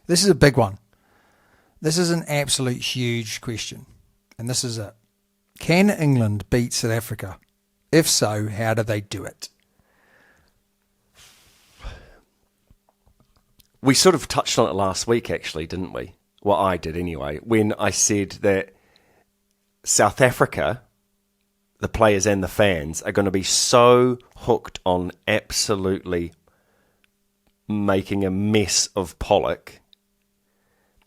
This is a big one. This is an absolute huge question. And this is it. Can England beat South Africa? If so, how do they do it? We sort of touched on it last week, actually, didn't we? Well, I did anyway, when I said that South Africa, the players and the fans, are going to be so hooked on absolutely making a mess of Pollock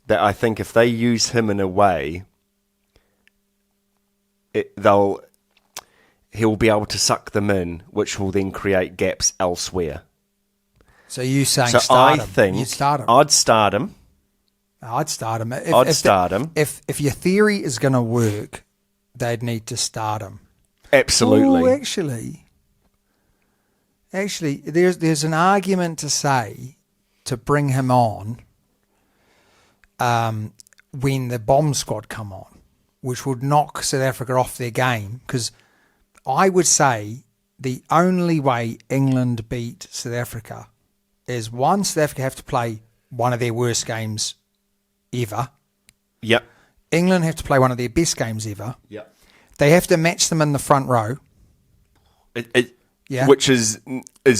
that I think if they use him in a way, he'll be able to suck them in, which will then create gaps elsewhere. So you saying so start I him? think You'd start him? I'd start him. I'd start him. If your theory is going to work, they'd need to start him. Absolutely. Oh, actually, there's an argument to say to bring him on when the bomb squad come on, which would knock South Africa off their game. Because I would say the only way England beat South Africa is, one, South Africa have to play one of their worst games ever. Yep. England have to play one of their best games ever. Yep. They have to match them in the front row. Which is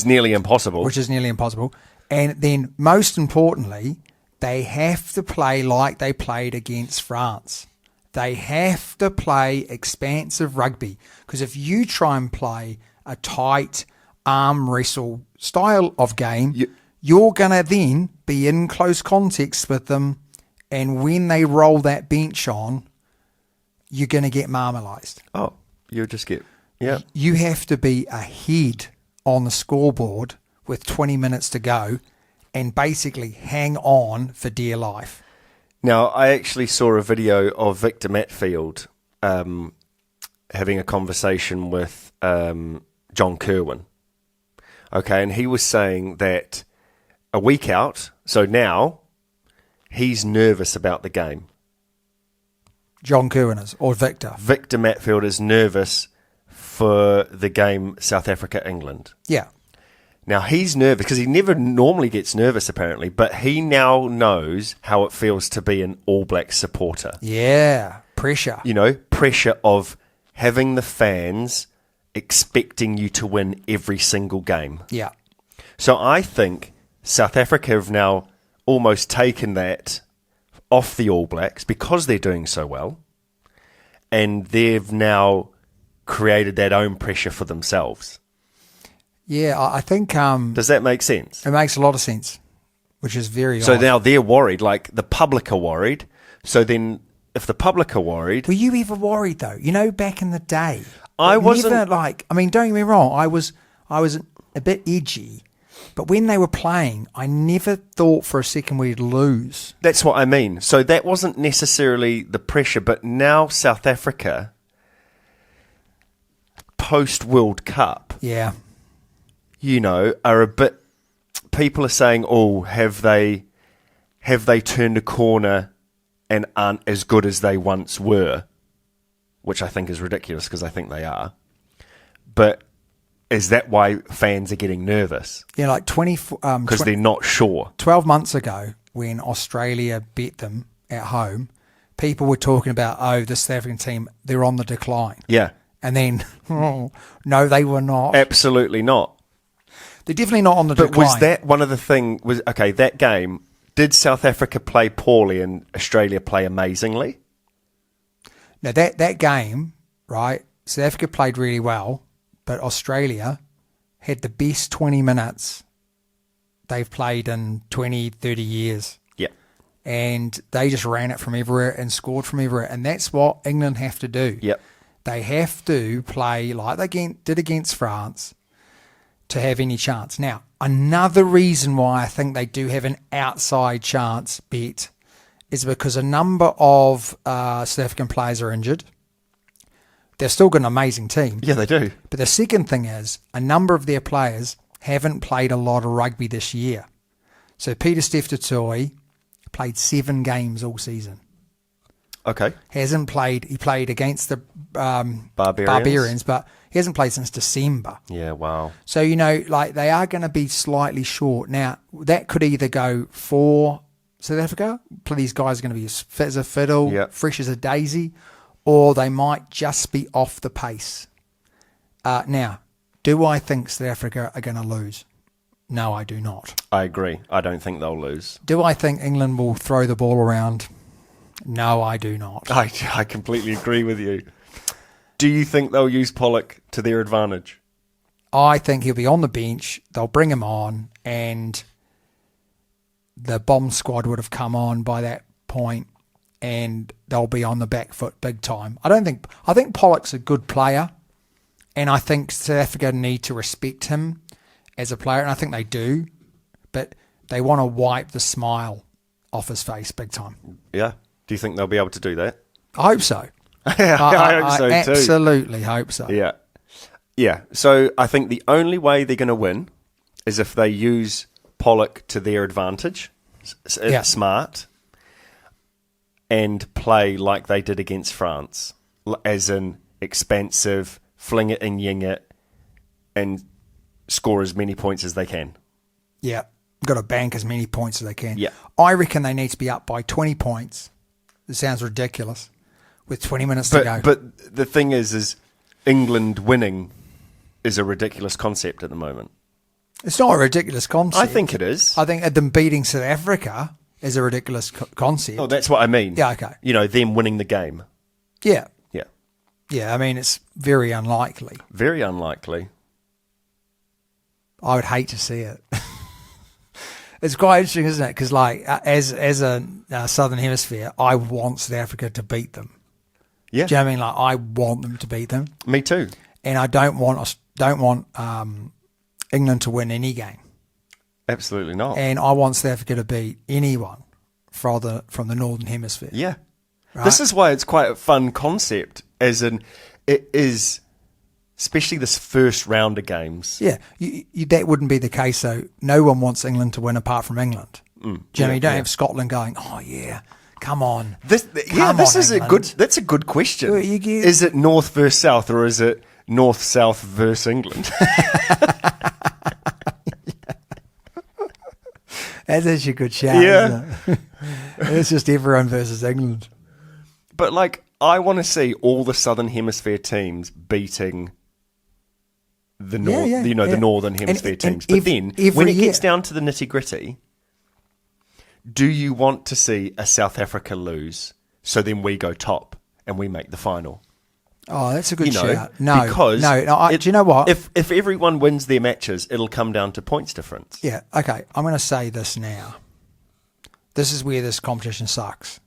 nearly impossible. Which is nearly impossible. And then, most importantly, they have to play like they played against France. They have to play expansive rugby. Because if you try and play a tight arm wrestle style of game, you're going to then be in close context with them. And when they roll that bench on, you're going to get marmalised. Oh, you'll just get... Yeah. You have to be ahead on the scoreboard with 20 minutes to go and basically hang on for dear life. Now, I actually saw a video of Victor Matfield having a conversation with John Kerwin. Okay, and he was saying that a week out, so now, he's nervous about the game. John Kerwin is, or Victor? Victor Matfield is nervous for the game South Africa-England. Yeah. Now, he's nervous because he never normally gets nervous, apparently, but he now knows how it feels to be an All Black supporter. Yeah, pressure. You know, pressure of having the fans expecting you to win every single game. Yeah. So I think South Africa have now almost taken that off the All Blacks because they're doing so well, and they've now created that own pressure for themselves. Yeah, I think... Does that make sense? It makes a lot of sense, which is very So odd. now they're worried, like the public are worried. So then if the public are worried... Were you ever worried, though? You know, back in the day... I wasn't... Never, don't get me wrong, I was a bit edgy, but when they were playing, I never thought for a second we'd lose. That's what I mean. So that wasn't necessarily the pressure, but now South Africa, post-World Cup... Yeah. You know, are a bit... People are saying, oh, have they turned a corner and aren't as good as they once were? Which I think is ridiculous because I think they are. But is that why fans are getting nervous? Yeah, like because they're not sure. 12 months ago, when Australia beat them at home, people were talking about, oh, the South African team, they're on the decline. Yeah. And then, no, they were not. Absolutely not. They're definitely not on the decline. But was that one of the things... Okay, that game, did South Africa play poorly and Australia play amazingly? Now, that game, right, South Africa played really well, but Australia had the best 20 minutes they've played in 20, 30 years. Yeah. And they just ran it from everywhere and scored from everywhere. And that's what England have to do. Yep. They have to play like they did against France to have any chance. Now, another reason why I think they do have an outside chance bet is because a number of South African players are injured. They've still got an amazing team. Yeah, they do. But the second thing is a number of their players haven't played a lot of rugby this year. So Peter Steph-Tutoy played 7 games all season. Okay. Hasn't played. He played against the Barbarians, but he hasn't played since December. Yeah, wow. So, they are going to be slightly short. Now, that could either go for South Africa. These guys are going to be as fit as a fiddle, Yep. fresh as a daisy, or they might just be off the pace. Now, do I think South Africa are going to lose? No, I do not. I agree. I don't think they'll lose. Do I think England will throw the ball around? No, I do not. I completely agree with you. Do you think they'll use Pollock to their advantage? I think he'll be on the bench. They'll bring him on, and the bomb squad would have come on by that point, and they'll be on the back foot big time. I think Pollock's a good player, and I think South Africa need to respect him as a player, and I think they do, but they want to wipe the smile off his face big time. Yeah. Do you think they'll be able to do that? I hope so. I hope so I too. absolutely hope so. Yeah. Yeah. So I think the only way they're going to win is if they use Pollock to their advantage, smart, and play like they did against France, as in expansive, fling it and ying it, and score as many points as they can. Yeah. Got to bank as many points as they can. Yeah. I reckon they need to be up by 20 points. It sounds ridiculous with 20 minutes to go. But the thing is England winning is a ridiculous concept at the moment. It's not a ridiculous concept. I think it is. I think them beating South Africa is a ridiculous concept. Oh, that's what I mean. Yeah, okay. You know, them winning the game. Yeah. Yeah. Yeah, I mean, it's very unlikely. Very unlikely. I would hate to see it. It's quite interesting, isn't it? Because, like, as a Southern Hemisphere, I want South Africa to beat them. Yeah. Do you know what I mean? Like, I want them to beat them. Me too. And I don't want England to win any game. Absolutely not. And I want South Africa to beat anyone from the Northern Hemisphere. Yeah. Right? This is why it's quite a fun concept, as in it is, especially this first round of games. Yeah, that wouldn't be the case, though. No one wants England to win apart from England. Do you know what I mean? You don't have Scotland going, oh, yeah, come on. This is England. That's a good question. Well, is it North versus South, or is it North-South versus England? That's actually a good shout, Yeah. isn't it? It's just everyone versus England. But, like, I want to see all the Southern Hemisphere teams beating the Northern Hemisphere teams. But then, when it gets down to the nitty-gritty, do you want to see a South Africa lose, so then we go top and we make the final? Oh, that's a good shout. Do you know what? If everyone wins their matches, it'll come down to points difference. Yeah, okay. I'm going to say this now. This is where this competition sucks.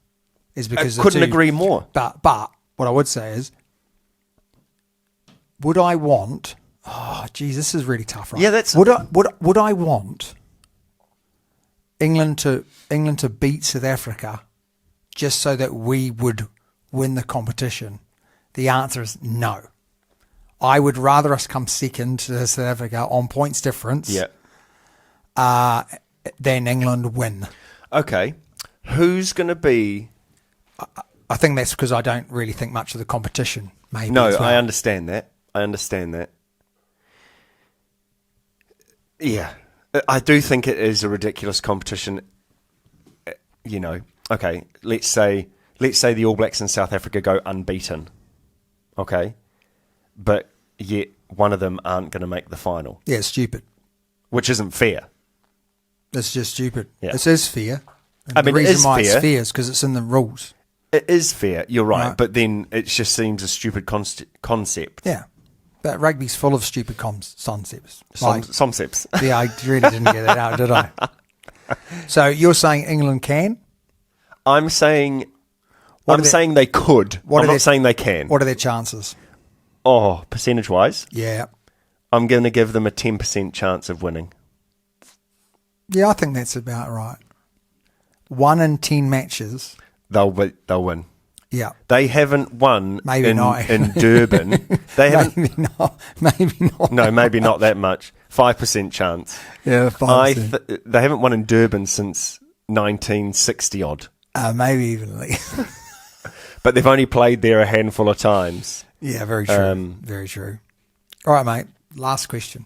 Is because I couldn't agree more. But what I would say is, would I want? Oh, geez, this is really tough, right? Yeah, that's would I want England to beat South Africa just so that we would win the competition? The answer is no. I would rather us come second to South Africa on points difference than England win. Okay. Who's going to be... I think that's because I don't really think much of the competition, maybe. No, as well. I understand that. Yeah. I do think it is a ridiculous competition. You know, okay, let's say the All Blacks in South Africa go unbeaten. Okay? But yet one of them aren't going to make the final. Yeah, it's stupid. Which isn't fair. It's just stupid. Yeah. It is fair. I mean, the reason it is why fair. it's fair is because it's in the rules. It is fair, you're right. Right. But then it just seems a stupid concept. Yeah. But rugby's full of stupid concepts. Concepts. Yeah, I really didn't get that out, did I? So you're saying England can? I'm saying they could. I'm not saying they can. What are their chances? Oh, percentage-wise? Yeah. I'm going to give them a 10% chance of winning. Yeah, I think that's about right. 1 in 10 matches. They'll win. Yeah. They haven't won Maybe not. in Durban. They haven't. Maybe not. No, maybe not that much. 5% chance. Yeah, 5%. They haven't won in Durban since 1960 odd. Maybe even less. But they've only played there a handful of times. Yeah, very true. Very true. All right, mate. Last question.